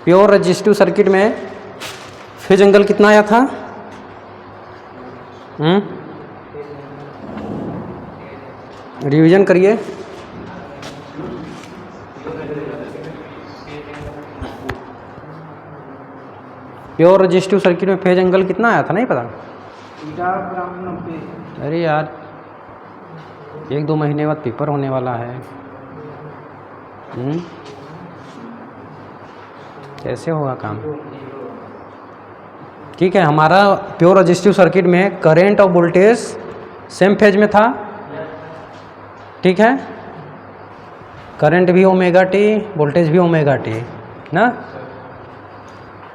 Pure resistive circuit में phase angle कितना आया था? रिवीजन करिए। प्योर रेजिस्टिव सर्किट में फेज एंगल कितना आया था, नहीं पता? अरे यार 1-2 महीने बाद पेपर होने वाला है। कैसे होगा काम? ठीक है, हमारा प्योर रेजिस्टिव सर्किट में करंट और वोल्टेज सेम फेज में था। ठीक है, करंट भी ओमेगा टी, वोल्टेज भी ओमेगा टी ना,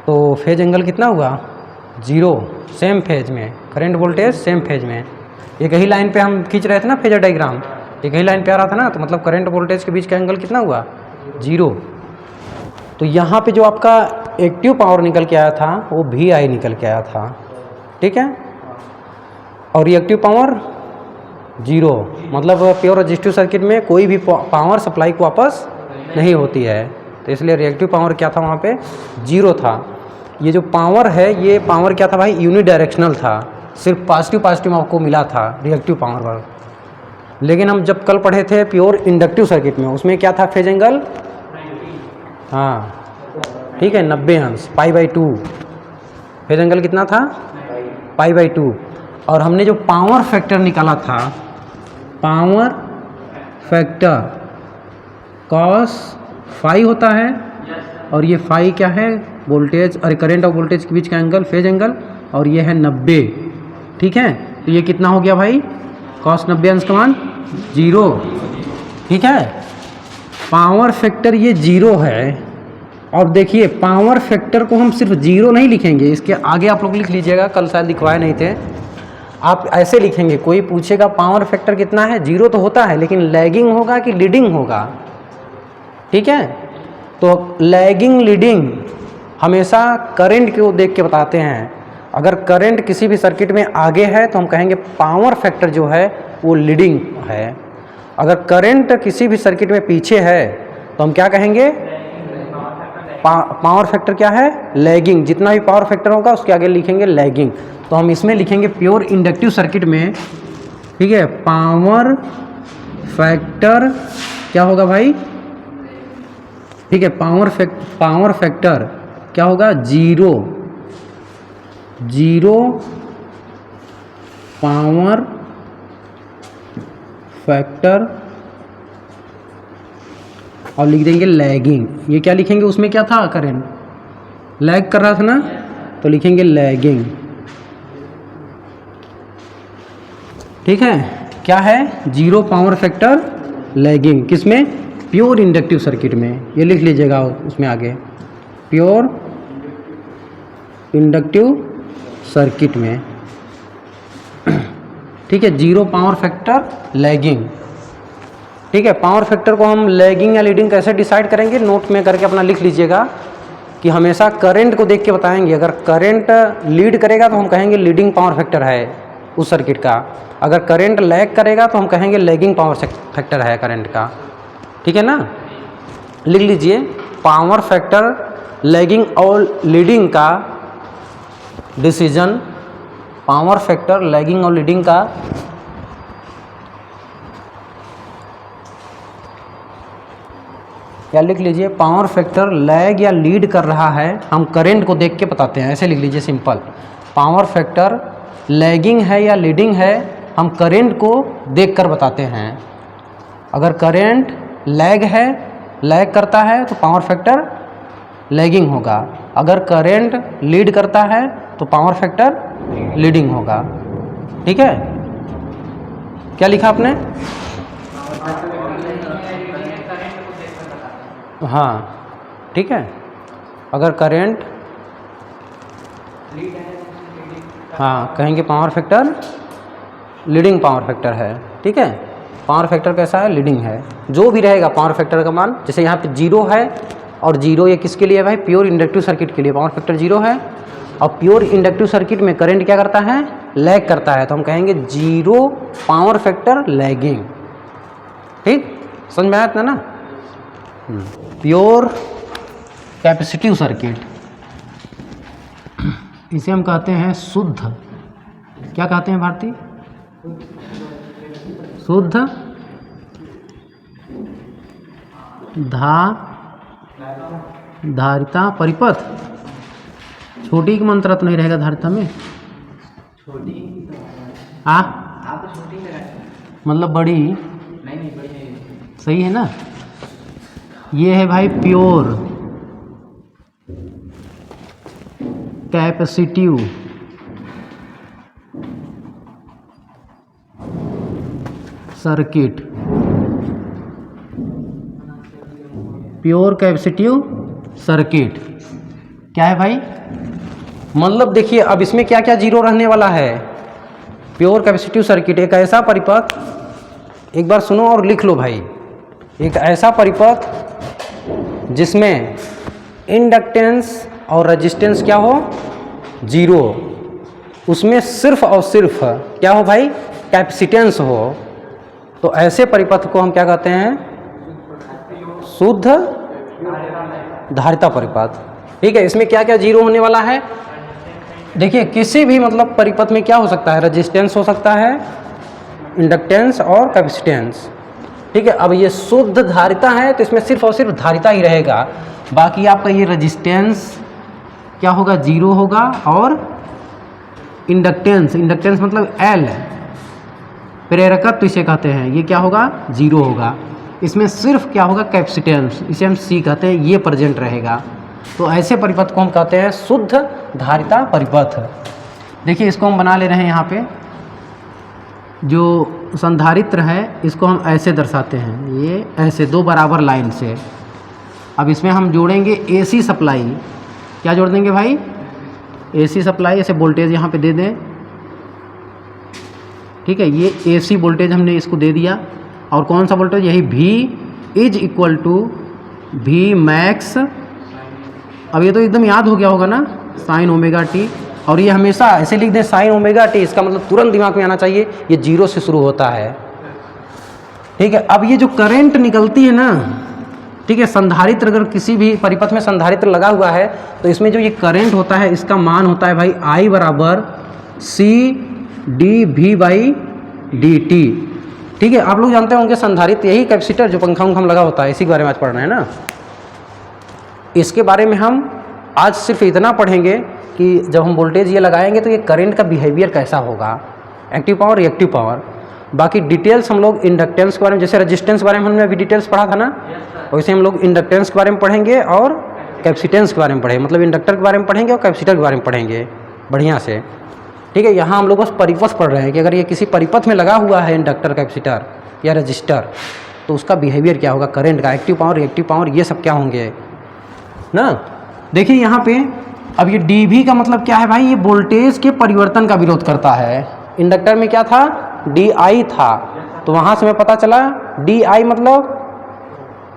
तो फेज एंगल कितना हुआ? 0, सेम फेज में करंट वोल्टेज सेम फेज में। एक ही लाइन पे हम खींच रहे थे ना फेजर डायग्राम, एक ही लाइन पे आ रहा था ना, तो मतलब करंट वोल्टेज के बीच का एंगल कितना हुआ? 0। तो यहाँ पे जो आपका एक्टिव पावर निकल के आया था वो VI निकल के आया था। ठीक है, और रिएक्टिव पावर 0, मतलब प्योर रेजिस्टिव सर्किट में कोई भी पावर सप्लाई को वापस नहीं होती है, तो इसलिए रिएक्टिव पावर क्या था वहाँ पे? 0 था। ये जो पावर है, ये पावर क्या था भाई? यूनिडायरेक्शनल था, सिर्फ पॉजिटिव आपको मिला था रिएक्टिव पावर पर। लेकिन हम जब कल पढ़े थे प्योर इंडक्टिव सर्किट में, उसमें क्या था फेज एंगल? हाँ ठीक है, 90 अंश, π/2। फेज एंगल कितना था? π/2। और हमने जो पावर फैक्टर निकाला था, पावर फैक्टर cos φ होता है, और ये φ क्या है? वोल्टेज और करंट और वोल्टेज के बीच का एंगल, फेज एंगल, और ये है 90। ठीक है, तो ये कितना हो गया भाई? cos 90 अंश का मान 0। ठीक है, पावर फैक्टर ये 0 है। और देखिए पावर फैक्टर को हम सिर्फ 0 नहीं लिखेंगे, इसके आगे आप लोग लिख लीजिएगा, कल शायद लिखवाए नहीं थे। आप ऐसे लिखेंगे, कोई पूछेगा पावर फैक्टर कितना है, 0 तो होता है, लेकिन लैगिंग होगा कि लीडिंग होगा? ठीक है, तो लैगिंग लीडिंग हमेशा करंट को देख के बताते हैं। अगर करंट किसी भी सर्किट में आगे है तो हम कहेंगे पावर फैक्टर जो है वो लीडिंग है। अगर करंट किसी भी सर्किट में पीछे है तो हम क्या कहेंगे? पावर फैक्टर क्या है? लैगिंग। जितना भी पावर फैक्टर होगा उसके आगे लिखेंगे लैगिंग। तो हम इसमें लिखेंगे प्योर इंडक्टिव सर्किट में, ठीक है, पावर फैक्टर क्या होगा भाई? ठीक है, पावर फैक्टर क्या होगा? 0 पावर फैक्टर, और लिख देंगे लैगिंग। ये क्या लिखेंगे? उसमें क्या था? करंट लैग कर रहा था ना, तो लिखेंगे लैगिंग। ठीक है, क्या है? 0 पावर फैक्टर लैगिंग, किसमें? प्योर इंडक्टिव सर्किट में। ये लिख लीजिएगा उसमें आगे, प्योर इंडक्टिव सर्किट में। ठीक है, 0 पावर फैक्टर लैगिंग। ठीक है, पावर फैक्टर को हम लैगिंग या लीडिंग कैसे डिसाइड करेंगे? नोट में करके अपना लिख लीजिएगा कि हमेशा करंट को देख के बताएंगे। अगर करंट लीड करेगा तो हम कहेंगे लीडिंग पावर फैक्टर है उस सर्किट का। अगर करंट लैग करेगा तो हम कहेंगे लैगिंग पावर फैक्टर है करंट का। ठीक है ना, लिख लीजिए पावर फैक्टर लैगिंग और लीडिंग का डिसीजन, पावर फैक्टर लैगिंग और लीडिंग का क्या लिख लीजिए? पावर फैक्टर लैग या लीड कर रहा है, हम करंट को देख के बताते हैं। ऐसे लिख लीजिए सिंपल, पावर फैक्टर लैगिंग है या लीडिंग है, हम करंट को देखकर बताते हैं। अगर करंट लैग है, लैग करता है, तो पावर फैक्टर लैगिंग होगा। अगर करंट लीड करता है तो पावर फैक्टर लीडिंग होगा। ठीक है, क्या लिखा आपने? हाँ ठीक है, अगर करंट हाँ कहेंगे power factor leading power factor है। ठीक है, पावर फैक्टर कैसा है? लीडिंग है। जो भी रहेगा पावर फैक्टर का मान, जैसे यहाँ पे 0 है, और 0 ये किसके लिए है भाई? प्योर इंडक्टिव सर्किट के लिए पावर फैक्टर 0 है। और प्योर इंडक्टिव सर्किट में करंट क्या करता है? लैग करता है, तो हम कहेंगे 0 पावर फैक्टर लैगिंग। ठीक, समझ में आया था ना? प्योर कैपेसिटिव सर्किट, इसे हम कहते हैं शुद्ध, क्या कहते हैं भारती, शुद्ध धारिता परिपथ। छोटी की मंत्र तो नहीं रहेगा धारिता में, मतलब बड़ी नहीं, बड़ी है, सही है ना। ये है भाई pure capacitive circuit, pure capacitive circuit क्या है भाई, मतलब देखिए अब इसमें क्या क्या जीरो रहने वाला है। प्योर कैपेसिटिव सर्किट एक ऐसा परिपथ, एक बार सुनो और लिख लो भाई, एक ऐसा परिपथ जिसमें इंडक्टेंस और रेजिस्टेंस क्या हो, जीरो, उसमें सिर्फ और सिर्फ क्या हो भाई, कैपेसिटेंस हो। तो ऐसे परिपथ को हम क्या कहते हैं, शुद्ध धारिता परिपथ। ठीक है, इसमें क्या क्या जीरो होने वाला है, देखिए किसी भी मतलब परिपथ में क्या हो सकता है, रेजिस्टेंस हो सकता है, इंडक्टेंस और कैपेसिटेंस। ठीक है, अब ये शुद्ध धारिता है तो इसमें सिर्फ और सिर्फ धारिता ही रहेगा, बाकी आपका ये रेजिस्टेंस क्या होगा, जीरो होगा, और इंडक्टेंस, इंडक्टेंस मतलब एल, प्रेरकत्व इसे कहते हैं, ये क्या होगा, जीरो होगा। इसमें सिर्फ क्या होगा, कैपेसिटेंस, इसे हम सी कहते हैं, ये प्रेजेंट रहेगा। तो ऐसे परिपथ को हम कहते हैं शुद्ध धारिता परिपथ। देखिए इसको हम बना ले रहे हैं, यहाँ पे जो संधारित्र है इसको हम ऐसे दर्शाते हैं, ये ऐसे दो बराबर लाइन से। अब इसमें हम जोड़ेंगे एसी सप्लाई, क्या जोड़ देंगे भाई, एसी सप्लाई, ऐसे वोल्टेज यहाँ पे दे दें। ठीक है, ये एसी वोल्टेज हमने इसको दे दिया, और कौन सा वोल्टेज, यही V is equal to V max. अब ये तो एकदम याद हो गया होगा ना, साइन ओमेगा टी, और ये हमेशा ऐसे लिख दें साइन ओमेगा टी, इसका मतलब तुरंत दिमाग में आना चाहिए ये जीरो से शुरू होता है। ठीक है, अब ये जो करंट निकलती है ना, ठीक है, संधारित्र, अगर किसी भी परिपथ में संधारित्र लगा हुआ है तो इसमें जो ये करंट होता है इसका मान होता है भाई I बराबर C D V by D T. ठीक है, आप लोग जानते होंगे संधारित्र, यही कैपेसिटर जो पंखा उंखा में लगा होता है, इसी के बारे में आज पढ़ रहे हैं ना। इसके बारे में हम आज सिर्फ इतना पढ़ेंगे कि जब हम वोल्टेज ये लगाएंगे तो ये करंट का बिहेवियर कैसा होगा, एक्टिव पावर, रिएक्टिव पावर। बाकी डिटेल्स हम लोग इंडक्टेंस के बारे में, जैसे रेजिस्टेंस के बारे में हमने अभी डिटेल्स पढ़ा था ना, वैसे हम लोग इंडक्टेंस के बारे में पढ़ेंगे और कैपेसिटेंस के बारे में पढ़ेंगे, मतलब इंडक्टर के बारे में पढ़ेंगे और कैपेसिटर के बारे में पढ़ेंगे बढ़िया से। ठीक है, यहाँ हम लोग बस परिपथ पढ़ रहे हैं कि अगर ये किसी परिपथ में लगा हुआ है इंडक्टर, कैपेसिटर या रजिस्टर, तो उसका बिहेवियर क्या होगा, करंट का, एक्टिव पावर, रिएक्टिव पावर, ये सब क्या होंगे ना। देखिए यहाँ पे अब ये dV का मतलब क्या है भाई, ये वोल्टेज के परिवर्तन का विरोध करता है। इंडक्टर में क्या था, DI था, तो वहाँ से हमें पता चला DI मतलब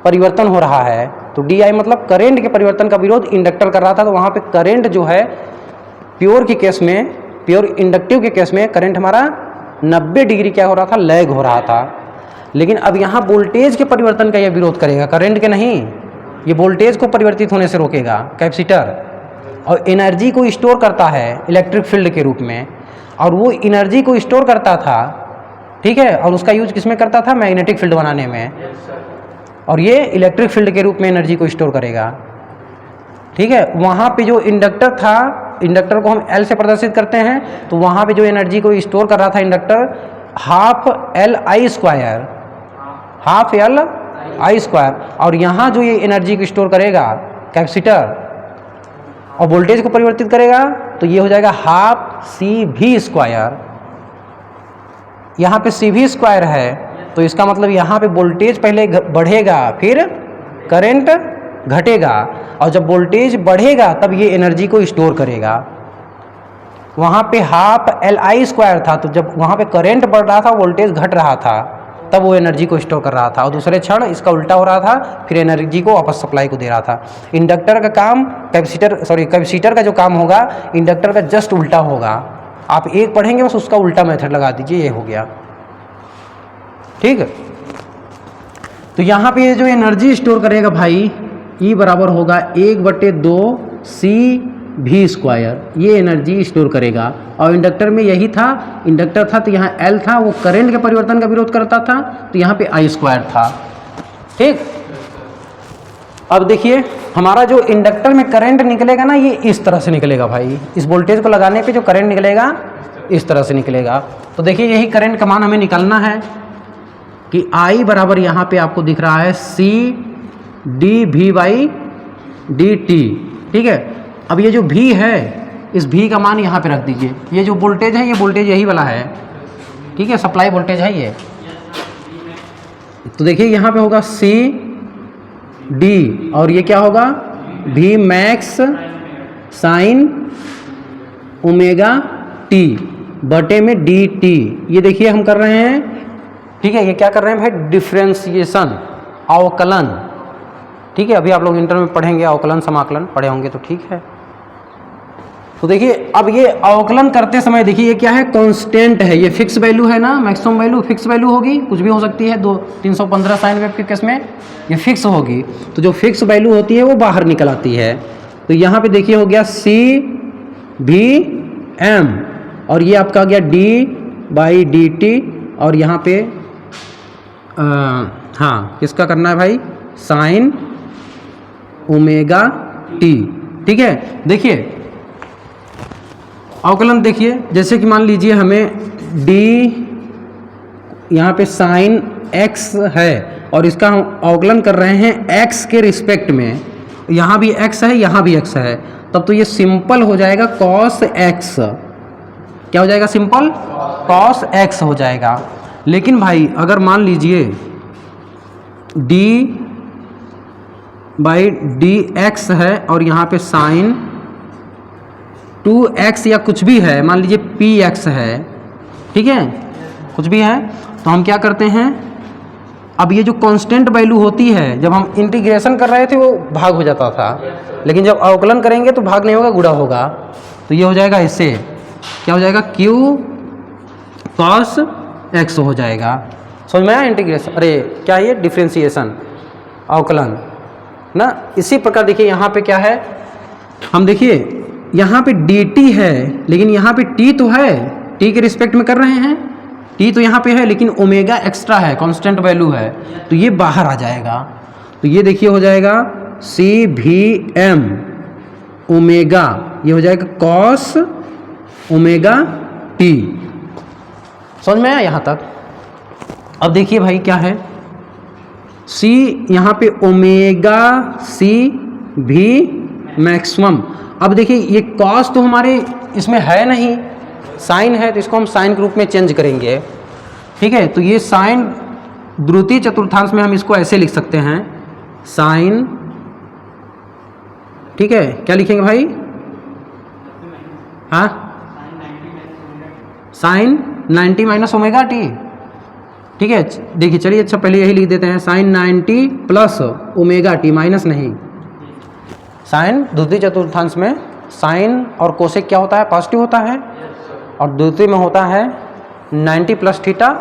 परिवर्तन हो रहा है, तो DI मतलब करंट के परिवर्तन का विरोध इंडक्टर कर रहा था। तो वहाँ पे करंट जो है प्योर के केस में, प्योर इंडक्टिव के केस में करंट हमारा 90 डिग्री क्या हो रहा था, लैग हो रहा था। लेकिन अब यहाँ वोल्टेज के परिवर्तन का यह विरोध करेगा, करंट के नहीं, ये वोल्टेज को परिवर्तित होने से रोकेगा कैपेसिटर, और एनर्जी को स्टोर करता है इलेक्ट्रिक फील्ड के रूप में, और वो एनर्जी को स्टोर करता था, ठीक है, और उसका यूज किस में करता था, मैग्नेटिक फील्ड बनाने में, और ये इलेक्ट्रिक फील्ड के रूप में एनर्जी को स्टोर करेगा। ठीक है, वहाँ पे जो इंडक्टर था, इंडक्टर को हम L से प्रदर्शित करते हैं, तो वहाँ पे जो एनर्जी को स्टोर कर रहा था inductor, half L I square, और यहाँ जो ये एनर्जी को स्टोर करेगा कैपेसिटर और वोल्टेज को परिवर्तित करेगा, तो ये हो जाएगा हाफ CV स्क्वायर। यहाँ पे CV स्क्वायर है, तो इसका मतलब यहाँ पे वोल्टेज पहले बढ़ेगा, फिर करंट घटेगा, और जब वोल्टेज बढ़ेगा तब ये एनर्जी को स्टोर करेगा। वहाँ पे हाफ LI स्क्वायर था, तो जब वहाँ पे करंट बढ़ रहा था, वोल्टेज घट रहा था, तब वो एनर्जी को स्टोर कर रहा था, और दूसरे क्षण इसका उल्टा हो रहा था, फिर एनर्जी को वापस सप्लाई को दे रहा था। इंडक्टर का काम कैपेसिटर का जो काम होगा इंडक्टर का जस्ट उल्टा होगा। आप एक पढ़ेंगे बस उसका उल्टा मेथड लगा दीजिए, ये हो गया। ठीक है, तो यहाँ पे ये जो एनर्जी स्टोर करेगा भाई, E बराबर होगा 1/2 CV², ये एनर्जी स्टोर करेगा। और इंडक्टर में यही था, इंडक्टर था तो यहाँ L था, वो करंट के परिवर्तन का विरोध करता था, तो यहाँ पे I² था। ठीक, अब देखिए हमारा जो इंडक्टर में करंट निकलेगा ना, ये इस तरह से निकलेगा भाई। इस वोल्टेज को लगाने पे जो करंट निकलेगा इस तरह से निकलेगा। तो देखिए यही करंट का मान हमें निकालना है कि I बराबर यहाँ पे आपको दिख रहा है CdV/dt। ठीक है, अब ये जो V है, इस V का मान यहाँ पे रख दीजिए। ये जो वोल्टेज है, ये वोल्टेज यही वाला है। ठीक है, सप्लाई वोल्टेज है ये। तो देखिए यहाँ पे होगा CD और ये क्या होगा Vmax sin ωt बटे में dt। ये देखिए हम कर रहे हैं, ठीक है, ये क्या कर रहे हैं भाई, डिफ्रेंसिएशन, अवकलन। ठीक है, अभी आप लोग इंटर में पढ़ेंगे अवकलन समाकलन पढ़े होंगे तो ठीक है। तो देखिए अब ये अवकलन करते समय देखिए ये क्या है, कांस्टेंट है, ये फिक्स वैल्यू है ना, मैक्सिमम वैल्यू फिक्स वैल्यू होगी, कुछ भी हो सकती है। 315 साइन वेव के केस में ये फिक्स होगी। तो जो फिक्स वैल्यू होती है वो बाहर निकल आती है। तो यहाँ पे देखिए हो गया CVm और ये आपका आ गया d/dt और यहाँ पे हाँ किसका करना है भाई, साइन ωt। ठीक है, देखिए अवकलन देखिए, जैसे कि मान लीजिए हमें d यहाँ पे साइन x है और इसका हम अवकलन कर रहे हैं x के रिस्पेक्ट में। यहाँ भी x है, यहाँ भी x है, तब तो ये सिंपल हो जाएगा cos x। क्या हो जाएगा, सिंपल cos x हो जाएगा। लेकिन भाई अगर मान लीजिए d/dx है और यहाँ पे साइन 2x या कुछ भी है, मान लीजिए px है, ठीक है, कुछ भी है, तो हम क्या करते हैं, अब ये जो कांस्टेंट वैल्यू होती है, जब हम इंटीग्रेशन कर रहे थे वो भाग हो जाता था, लेकिन जब अवकलन करेंगे तो भाग नहीं होगा, गुणा होगा। तो ये हो जाएगा इससे, क्या हो जाएगा, q cos x हो जाएगा। समझ में आया इंटीग्रेशन, अरे क्या है ये, डिफ्रेंसिएशन, अवकलन ना। इसी प्रकार देखिए यहाँ पे क्या है, हम देखिए यहाँ पे dt है, लेकिन यहाँ पे t तो है, t के रिस्पेक्ट में कर रहे हैं, t तो यहाँ पे है, लेकिन ओमेगा एक्स्ट्रा है, कांस्टेंट वैल्यू है, तो ये बाहर आ जाएगा। तो ये देखिए हो जाएगा CVm ओमेगा, ये हो जाएगा cos ωt। समझ में आया यहाँ तक। अब देखिए भाई क्या है, C यहाँ पे ओमेगा CV मैक्सिमम। अब देखिए ये cos तो हमारे इसमें है नहीं, साइन है, तो इसको हम साइन के रूप में चेंज करेंगे। ठीक है, तो ये साइन द्वितीय चतुर्थांश में हम इसको ऐसे लिख सकते हैं, साइन, ठीक है, क्या लिखेंगे भाई, हाँ, साइन 90 माइनस ओमेगा टी। ठीक है, देखिए चलिए, अच्छा पहले यही लिख देते हैं, sine 90 plus omega T, minus नहीं। साइन द्वितीय चतुर्थांश में साइन और कोसेक क्या होता है, पॉजिटिव होता है, और द्वितीय में होता है 90 प्लस थीटा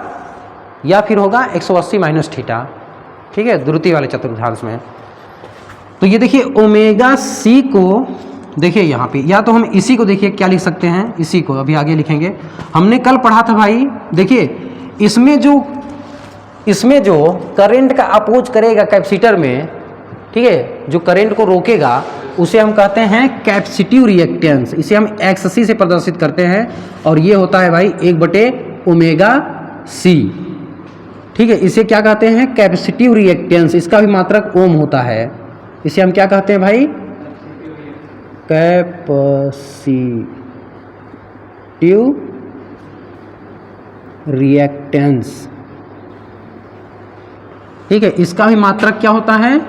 या फिर होगा 180 माइनस थीटा। ठीक है, द्वितीय वाले चतुर्थांश में। तो ये देखिए ओमेगा सी को देखिए यहाँ पे, या तो हम इसी को देखिए क्या लिख सकते हैं, इसी को अभी आगे लिखेंगे। हमने कल पढ़ा था भाई, देखिए इसमें जो करंट का अपोज करेगा कैपेसिटर में, ठीक है, जो करंट को रोकेगा उसे हम कहते हैं कैपेसिटिव रिएक्टेंस। इसे हम XC से प्रदर्शित करते हैं और ये होता है भाई 1/ωc। ठीक है, इसे क्या कहते हैं, कैपेसिटिव रिएक्टेंस। इसका भी मात्रक ओम होता है। इसे हम क्या कहते हैं भाई, कैपेसिटिव रिएक्टेंस। ठीक है, इसका भी मात्रक क्या होता है,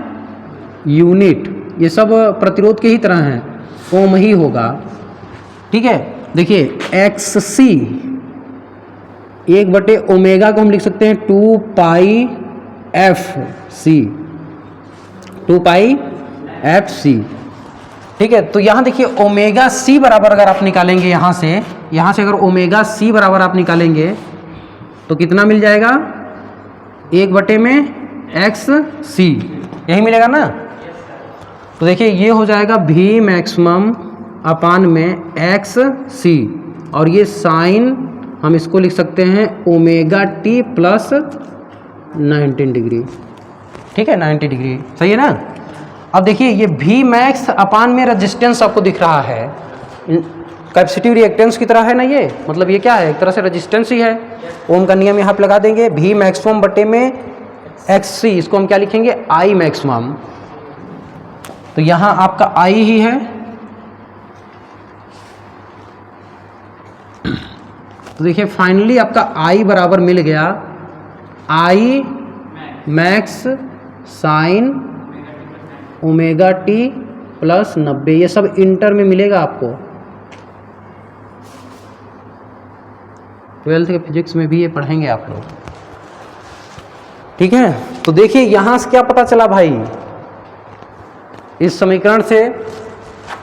यूनिट। ये सब प्रतिरोध के ही तरह हैं, ओम ही होगा। ठीक है, देखिए XC 1/ω को हम लिख सकते हैं 2πfc, 2πfc। ठीक है, तो यहाँ देखिए ओमेगा सी बराबर अगर आप निकालेंगे यहाँ से अगर ओमेगा सी बराबर आप निकालेंगे तो कितना मिल जाएगा, 1/XC, यही मिलेगा ना। तो देखिए ये हो जाएगा V मैक्सिमम अपान में एक्स सी, और ये साइन हम इसको लिख सकते हैं ओमेगा टी प्लस 19 डिग्री। ठीक है, 90 डिग्री, सही है ना। अब देखिए ये V मैक्स अपान में रेजिस्टेंस आपको दिख रहा है, कैपेसिटिव रिएक्टेंस की तरह है ना ये, मतलब ये क्या है, एक तरह से रेजिस्टेंस ही है। ओम का नियम यहाँ पे लगा देंगे, V मैक्सिमम बटे में एक्स सी, इसको हम क्या लिखेंगे, I मैक्सिमम। तो यहाँ आपका I ही है, तो देखिए फाइनली आपका I बराबर मिल गया I max sine omega T plus 90। ये सब इंटर में मिलेगा आपको, 12th के फिजिक्स में भी ये पढ़ेंगे आप लोग। ठीक है, तो देखिए यहाँ से क्या पता चला भाई, इस समीकरण से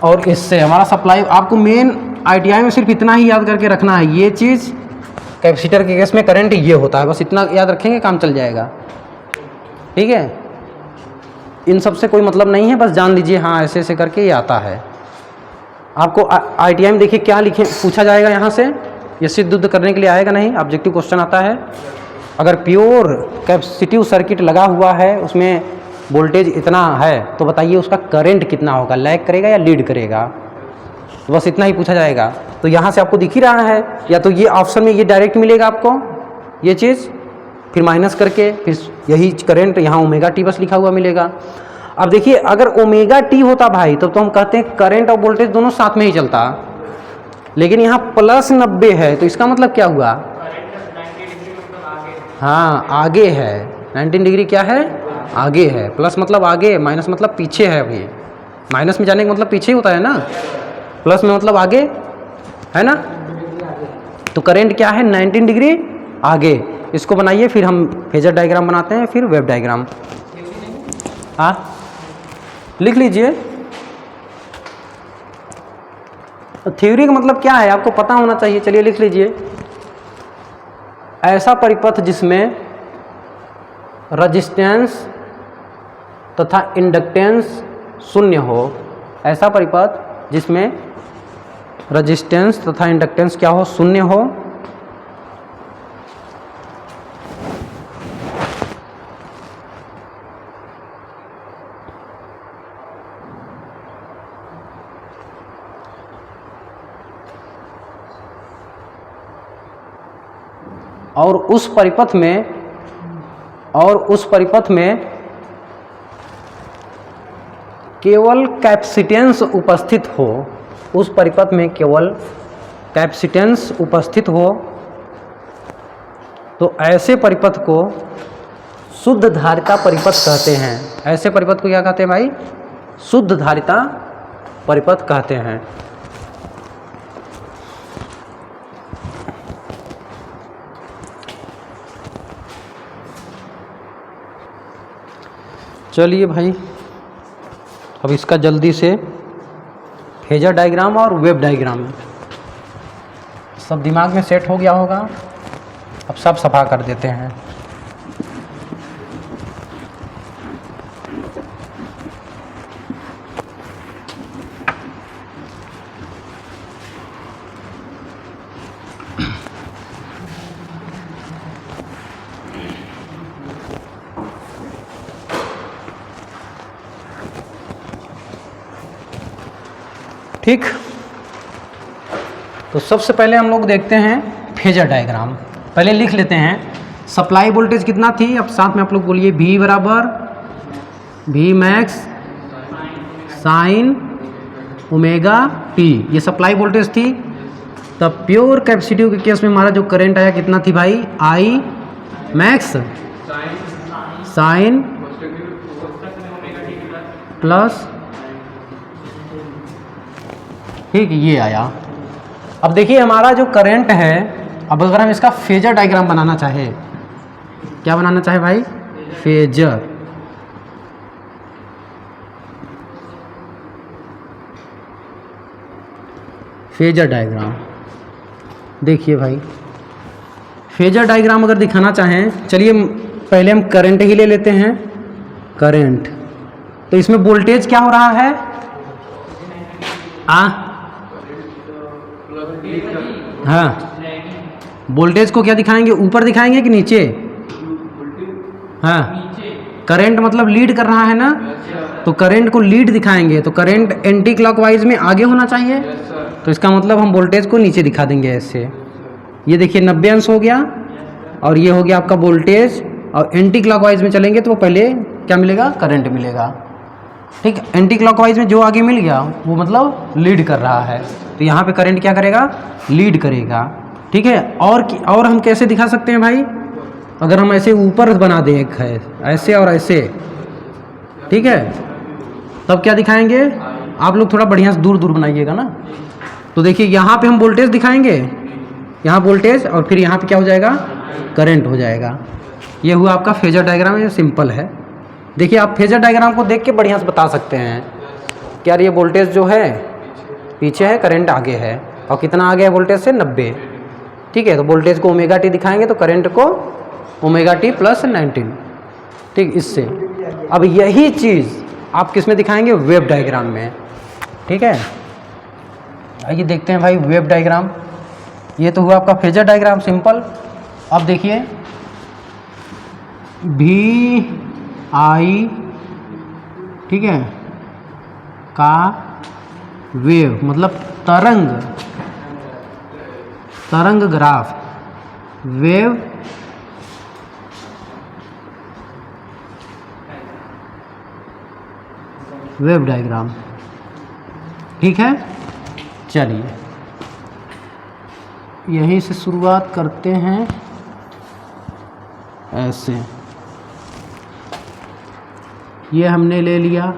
और इससे हमारा सप्लाई, आपको मेन आईटीआई में सिर्फ इतना ही याद करके रखना है, ये चीज़ कैपेसिटर के केस में करंट ये होता है, बस इतना याद रखेंगे काम चल जाएगा। ठीक है, इन सब से कोई मतलब नहीं है, बस जान लीजिए हाँ ऐसे ऐसे करके ये आता है। आपको आईटीआई में देखिए क्या लिखे पूछा जाएगा यहाँ से, ये सिद्ध करने के लिए आएगा नहीं, ऑब्जेक्टिव क्वेश्चन आता है। अगर प्योर कैपेसिटिव सर्किट लगा हुआ है, उसमें वोल्टेज इतना है, तो बताइए उसका करंट कितना होगा, लैग करेगा या लीड करेगा, तो बस इतना ही पूछा जाएगा। तो यहाँ से आपको दिख ही रहा है, या तो ये ऑप्शन में ये डायरेक्ट मिलेगा आपको ये चीज़, फिर माइनस करके फिर यही करंट यहाँ ओमेगा टी बस लिखा हुआ मिलेगा। अब देखिए अगर ओमेगा टी होता भाई तो हम कहते हैं करंट और वोल्टेज दोनों साथ में ही चलता, लेकिन यहाँ प्लस 90 है, तो इसका मतलब क्या हुआ, हाँ आगे है, 19 डिग्री क्या है, आगे है। प्लस मतलब आगे, माइनस मतलब पीछे है। अभी माइनस में जाने का मतलब पीछे होता है ना, प्लस में मतलब आगे है ना। तो करंट क्या है, 19 डिग्री आगे। इसको बनाइए, फिर हम फेजर डायग्राम बनाते हैं, फिर वेव डायग्राम। हाँ लिख लीजिए। थ्योरी का मतलब क्या है आपको पता होना चाहिए, चलिए लिख लीजिए। ऐसा परिपथ जिसमें रजिस्टेंस तथा इंडक्टेंस शून्य हो, ऐसा परिपथ जिसमें रजिस्टेंस तथा इंडक्टेंस क्या हो, शून्य हो, और उस परिपथ में केवल कैपेसिटेंस उपस्थित हो, उस परिपथ में केवल कैपेसिटेंस उपस्थित हो, तो ऐसे परिपथ को शुद्ध धारिता परिपथ कहते हैं। ऐसे परिपथ को क्या कहते हैं भाई, शुद्ध धारिता परिपथ कहते हैं। चलिए भाई, अब इसका जल्दी से फेजर डायग्राम और वेव डायग्राम सब दिमाग में सेट हो गया होगा, अब सब सफा कर देते हैं। ठीक, तो सबसे पहले हम लोग देखते हैं फेजर डायग्राम। पहले लिख लेते हैं सप्लाई वोल्टेज कितना थी, अब साथ में आप लोग बोलिए V बराबर V max sine omega T, ये सप्लाई वोल्टेज थी। तब प्योर कैपेसिटिव के केस में हमारा जो करंट आया कितना थी भाई, I मैक्स साइन प्लस, ठीक ये आया। अब देखिए हमारा जो करंट है, अब अगर हम इसका फेजर डायग्राम बनाना चाहे, क्या बनाना चाहे भाई, फेजर। फेजर डायग्राम देखिए भाई, फेजर डायग्राम अगर दिखाना चाहें, चलिए पहले हम करंट ही ले लेते हैं। करंट तो इसमें वोल्टेज क्या हो रहा है? हाँ, वोल्टेज को क्या दिखाएंगे, ऊपर दिखाएंगे कि नीचे? हाँ, करंट मतलब लीड कर रहा है ना, तो करंट को लीड दिखाएंगे, तो करंट एंटी क्लॉकवाइज में आगे होना चाहिए, तो इसका मतलब हम वोल्टेज को नीचे दिखा देंगे ऐसे। ये देखिए 90 अंश हो गया और ये हो गया आपका वोल्टेज, और एंटी क्लॉकवाइज में चलेंगे तो पहले क्या मिलेगा? करंट मिलेगा। ठीक, एंटी क्लॉकवाइज में जो आगे मिल गया वो मतलब लीड कर रहा है, तो यहाँ पे करंट क्या करेगा? लीड करेगा। ठीक है, और हम कैसे दिखा सकते हैं भाई? अगर हम ऐसे ऊपर बना दें एक है ऐसे और ऐसे, ठीक है, तब क्या दिखाएंगे? आप लोग थोड़ा बढ़िया से दूर दूर बनाइएगा ना। तो देखिए यहाँ पे हम वोल्टेज दिखाएंगे, यहाँ वोल्टेज, और फिर यहाँ पे क्या हो जाएगा? करंट हो जाएगा। ये हुआ आपका फेजर डायग्राम, ये सिंपल है। देखिए आप फेजर डायग्राम को देख के बढ़िया से बता सकते हैं कि यार ये वोल्टेज जो है पीछे है, करंट आगे है, और कितना आगे है वोल्टेज से? 90। ठीक है, तो वोल्टेज को ओमेगा टी दिखाएंगे तो करंट को ओमेगा टी प्लस 19। ठीक, इससे अब यही चीज़ आप किस में दिखाएंगे? वेव डायग्राम में। ठीक है, आइए देखते हैं भाई वेव डायग्राम। ये तो हुआ आपका फेजर डायग्राम सिंपल। अब देखिए वी आई, ठीक है, का वेव मतलब तरंग ग्राफ, वेव डायग्राम। ठीक है, चलिए यहीं से शुरुआत करते हैं। ऐसे ये हमने ले लिया।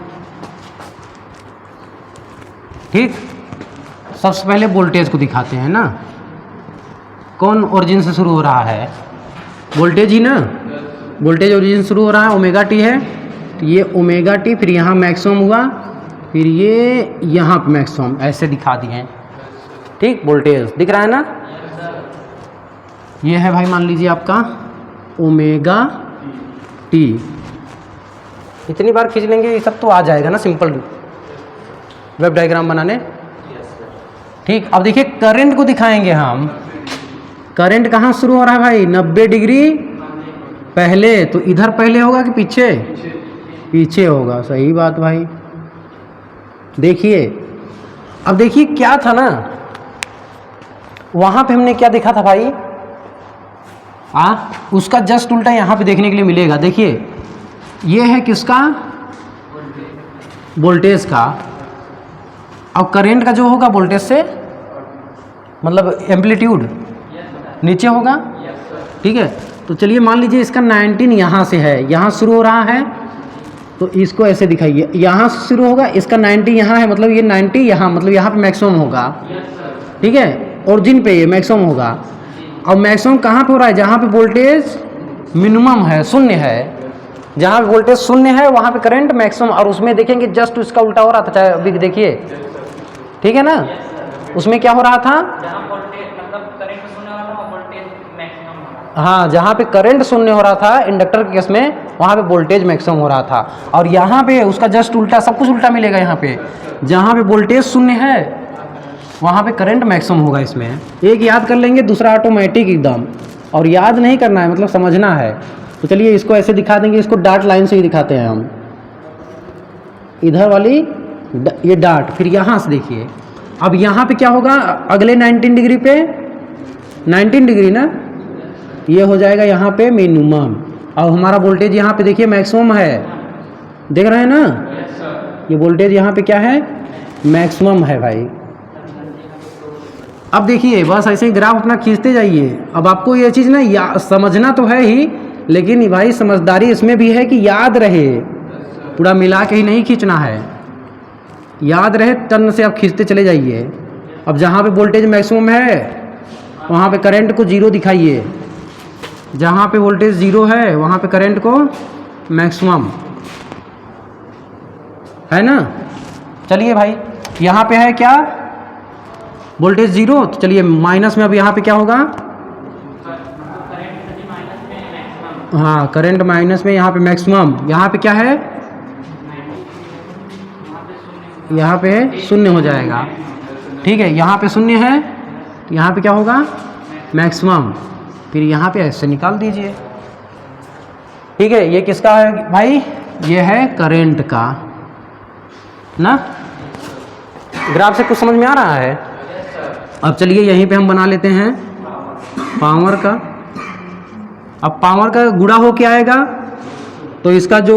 ठीक, सबसे पहले वोल्टेज को दिखाते हैं ना। कौन ओरिजिन से शुरू हो रहा है? वोल्टेज ही ना। वोल्टेज ओरिजिन शुरू हो रहा है, ओमेगा टी है, तो ये ओमेगा टी, फिर यहाँ मैक्सिमम हुआ, फिर ये यहाँ पे मैक्सिमम, ऐसे दिखा दिए। ठीक, वोल्टेज दिख रहा है ना। ये है भाई मान लीजिए आपका ओमेगा टी। इतनी बार खींच लेंगे ये सब तो आ जाएगा ना सिंपल वेव डायग्राम बनाने। ठीक, अब देखिए करंट को दिखाएंगे हम। करंट कहाँ शुरू हो रहा है भाई? 90 डिग्री पहले, तो इधर पहले होगा कि पीछे? पीछे होगा। सही बात भाई। देखिए अब देखिए क्या था ना, वहां पे हमने क्या देखा था भाई? उसका जस्ट उल्टा यहाँ पे देखने के लिए मिलेगा। देखिए ये है किसका? वोल्टेज का। अब करंट का जो होगा वोल्टेज से मतलब एम्पलीट्यूड नीचे होगा। ठीक है, तो चलिए मान लीजिए इसका 19 यहाँ से है, यहाँ शुरू हो रहा है, तो इसको ऐसे दिखाइए, यहाँ से शुरू होगा, इसका 90 यहाँ है, मतलब ये 90 यहाँ, मतलब यहाँ पे मैक्सिमम होगा। ठीक है, ओरिजिन पे ये मैक्सिमम होगा। और मैक्सिमम कहाँ पे हो रहा है? जहाँ पे वोल्टेज मिनिमम है, शून्य है। जहाँ पे वोल्टेज शून्य है वहाँ पे करंट मैक्सिमम, और उसमें देखेंगे जस्ट उसका उल्टा हो रहा था। चाहे अभी देखिए, ठीक है ना, उसमें क्या हो रहा था? हाँ, जहाँ पे करंट शून्य हो रहा था इंडक्टर के केस में, वहाँ पे वोल्टेज मैक्सिमम हो रहा था। और यहाँ पे उसका जस्ट उल्टा, सब कुछ उल्टा मिलेगा। यहाँ पे जहाँ पे वोल्टेज शून्य है वहाँ पे करंट मैक्सिमम होगा। इसमें एक याद कर लेंगे, दूसरा ऑटोमेटिक एकदम। और याद नहीं करना है, मतलब समझना है। तो चलिए इसको ऐसे दिखा देंगे, इसको डार्ट लाइन से ही दिखाते हैं हम। इधर वाली ये डार्ट, फिर यहाँ से देखिए। अब यहाँ पे क्या होगा? अगले 19 डिग्री पे, 19 डिग्री ना, ये हो जाएगा यहाँ पे मिनिमम। और हमारा वोल्टेज यहाँ पे देखिए मैक्सिमम है, देख रहे हैं ना? ये वोल्टेज यहाँ पे क्या है? मैक्सिमम है भाई। अब देखिए बस ऐसे ही ग्राफ अपना खींचते जाइए। अब आपको ये चीज़ ना समझना तो है ही, लेकिन भाई समझदारी इसमें भी है कि याद रहे, पूरा मिला के ही नहीं खींचना है, याद रहे टन से आप खींचते चले जाइए। अब जहाँ पे वोल्टेज मैक्सिमम है वहाँ पे करंट को जीरो दिखाइए, जहाँ पे वोल्टेज जीरो है वहाँ पे करंट को मैक्सिमम, है ना? चलिए भाई यहाँ पे है क्या? वोल्टेज जीरो, तो चलिए माइनस में अब यहाँ पे क्या होगा? हाँ, करंट माइनस में यहाँ पे मैक्सिमम। यहाँ पे क्या है? यहाँ पे शून्य हो जाएगा। ठीक है, यहाँ पे शून्य है, यहाँ पे क्या होगा मैक्सिमम, फिर यहाँ पे ऐसे निकाल दीजिए। ठीक है, ये किसका है भाई, ये है करंट का ना। ग्राफ से कुछ समझ में आ रहा है? अब चलिए यहीं पे हम बना लेते हैं पावर का। अब पावर का गुणा हो क्या आएगा, तो इसका जो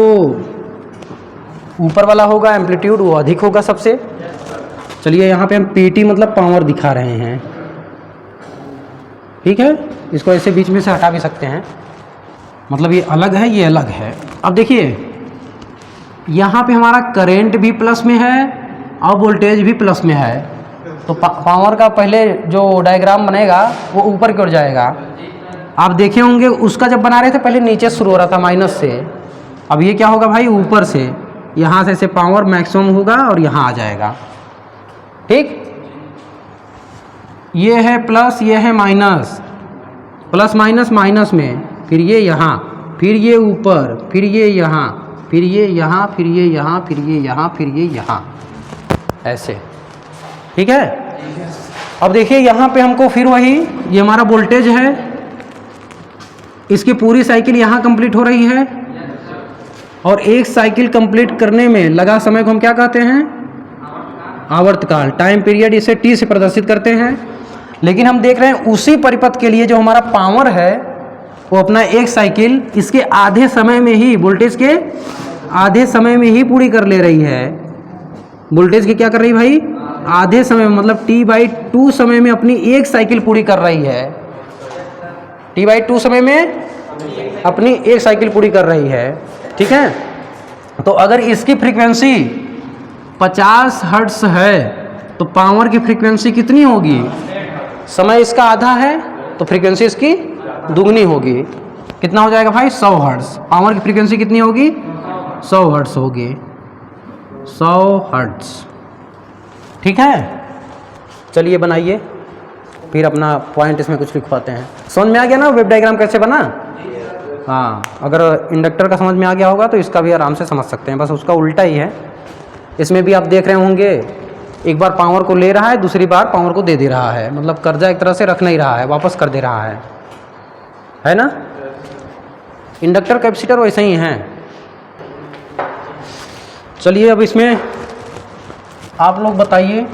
ऊपर वाला होगा एम्पलीट्यूड वो अधिक होगा सबसे। चलिए यहाँ पे हम पीटी मतलब पावर दिखा रहे हैं। ठीक है, इसको ऐसे बीच में से हटा भी सकते हैं, मतलब ये अलग है, ये अलग है। अब देखिए यहाँ पे हमारा करंट भी प्लस में है और वोल्टेज भी प्लस में है, तो पावर का पहले जो डायग्राम बनेगा वो ऊपर की ओर जाएगा। आप देखे होंगे उसका जब बना रहे थे पहले नीचे शुरू हो रहा था माइनस से, अब ये क्या होगा भाई ऊपर से, यहाँ से पावर मैक्सिमम होगा और यहाँ आ जाएगा। ठीक, ये है प्लस, ये है माइनस, प्लस माइनस माइनस में, फिर ये यहाँ, फिर ये ऊपर, फिर ये यहाँ, फिर ये यहाँ, फिर ये यहाँ, फिर ये यहाँ, फिर ये यहाँ, ऐसे। ठीक है, अब देखिए यहाँ पे हमको फिर वही, ये हमारा वोल्टेज है, इसकी पूरी साइकिल यहाँ कंप्लीट हो रही है, और एक साइकिल कंप्लीट करने में लगा समय को हम क्या कहते हैं, आवर्तकाल, टाइम पीरियड, इसे टी से प्रदर्शित करते हैं। लेकिन हम देख रहे हैं उसी परिपथ के लिए जो हमारा पावर है वो अपना एक साइकिल इसके आधे समय में ही, वोल्टेज के आधे समय में ही पूरी कर ले रही है। वोल्टेज की क्या कर रही है भाई, आधे समय में, मतलब T/2 समय में अपनी एक साइकिल पूरी कर रही है। T/2 समय में अपनी एक साइकिल पूरी कर रही है। ठीक है, तो अगर इसकी फ्रीक्वेंसी 50 हर्ट्ज है तो पावर की फ्रीक्वेंसी कितनी होगी, समय इसका आधा है तो फ्रीक्वेंसी इसकी दुगनी होगी। कितना हो जाएगा भाई, 100 हर्ट्ज। पावर की फ्रीक्वेंसी कितनी होगी, 100 हर्ट्ज होगी, 100 हर्ट्ज। ठीक है, चलिए बनाइए, फिर अपना पॉइंट इसमें कुछ लिखवाते हैं। समझ में आ गया ना वेव डायग्राम कैसे बना? हाँ, अगर इंडक्टर का समझ में आ गया होगा तो इसका भी आराम से समझ सकते हैं, बस उसका उल्टा ही है। इसमें भी आप देख रहे होंगे एक बार पावर को ले रहा है, दूसरी बार पावर को दे दे रहा है, मतलब कर्जा एक तरह से रख नहीं रहा है, वापस कर दे रहा है ना। इंडक्टर कैपेसिटर वैसे ही हैं। चलिए अब इसमें आप लोग बताइए,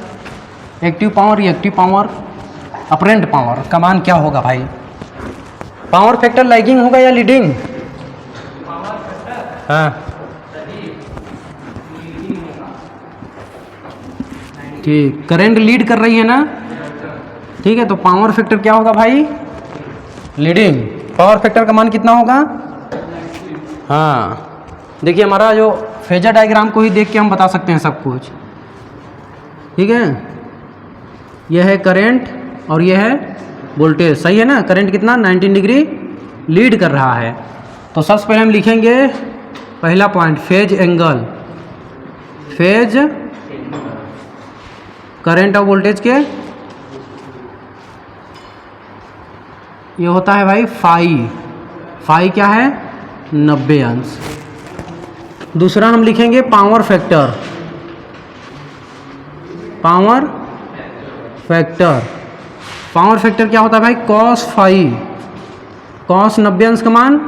active power, reactive power, apparent power का मान क्या होगा भाई? पावर फैक्टर लैगिंग होगा या लीडिंग? हाँ ठीक, करंट लीड कर रही है ना। ठीक है, तो पावर फैक्टर क्या होगा भाई, लीडिंग। पावर फैक्टर का मान कितना होगा? हाँ, देखिए हमारा जो फेजर डायग्राम को ही देख के हम बता सकते हैं सब कुछ। ठीक है, यह है करंट और यह है वोल्टेज, सही है ना। करंट कितना 19 डिग्री लीड कर रहा है। तो सबसे पहले हम लिखेंगे पहला point, phase angle, phase current और वोल्टेज के ये होता है भाई फाई क्या है, 90 अंश। दूसरा हम लिखेंगे power factor, power factor, power factor क्या होता है भाई, कॉस फाई, कॉस 90 अंश का मान,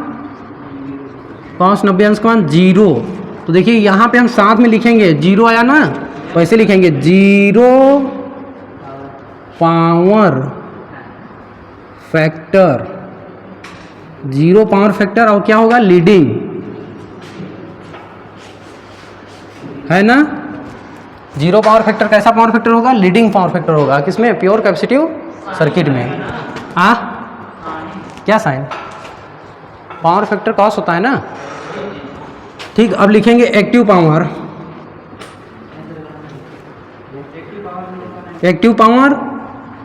कॉस 90 अंश का मान 0। तो देखिए यहाँ पे हम साथ में लिखेंगे, 0 आया ना, तो ऐसे लिखेंगे 0 पावर फैक्टर, 0 पावर फैक्टर, और क्या होगा, लीडिंग, है ना। 0 पावर फैक्टर कैसा पावर फैक्टर होगा, लीडिंग पावर फैक्टर होगा। किसमें, प्योर कैपेसिटिव सर्किट में। क्या साइन, पावर फैक्टर कॉस होता है ना। ठीक, अब लिखेंगे एक्टिव पावर, एक्टिव पावर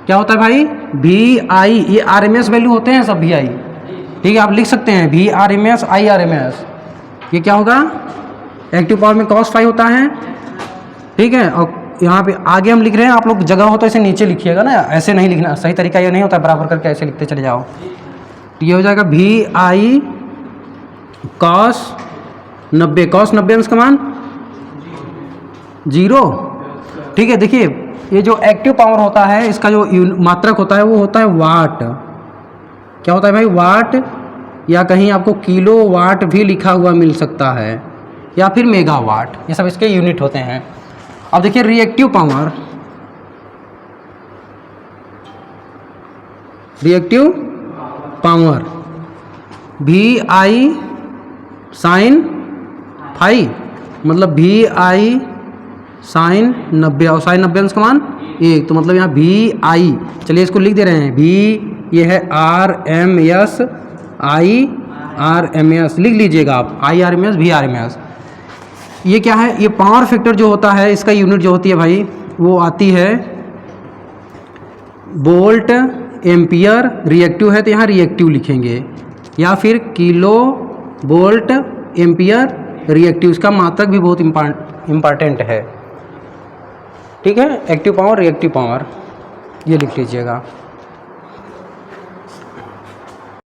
क्या होता है भाई, VI, ये RMS वैल्यू होते हैं सब VI। ठीक है, आप लिख सकते हैं VRMS IRMS, ये क्या होगा, एक्टिव पावर में cos फाई होता है। ठीक है, और यहाँ पे आगे हम लिख रहे हैं, आप लोग जगह हो तो ऐसे नीचे लिखिएगा ना, ऐसे नहीं लिखना, सही तरीका ये नहीं होता, बराबर करके ऐसे लिखते चले जाओ। तो ये हो जाएगा VI cos 90, cos 90 अंश का मान 0, ठीक है। देखिए ये जो एक्टिव पावर होता है इसका जो मात्रक होता है वो होता है वाट। क्या होता है भाई? वाट, या कहीं आपको किलो वाट भी लिखा हुआ मिल सकता है, या फिर मेगावाट, ये सब इसके यूनिट होते हैं। अब देखिए reactive power, reactive power VI sine phi, मतलब VI साइन 90, और साइन 90 अंश का मान 1, तो मतलब यहाँ VI, चलिए इसको लिख दे रहे हैं, V ये है RMS IRMS, लिख लीजिएगा आप, IRMS VRMS। ये क्या है? ये पावर फैक्टर जो होता है इसका यूनिट जो होती है भाई वो आती है वोल्ट एम्पियर, रिएक्टिव है तो यहाँ रिएक्टिव लिखेंगे, या फिर किलो वोल्ट एम्पियर रिएक्टिव। इसका मात्रक भी बहुत इम्पॉर्टेंट है, ठीक है। एक्टिव पावर, रिएक्टिव पावर, ये लिख लीजिएगा।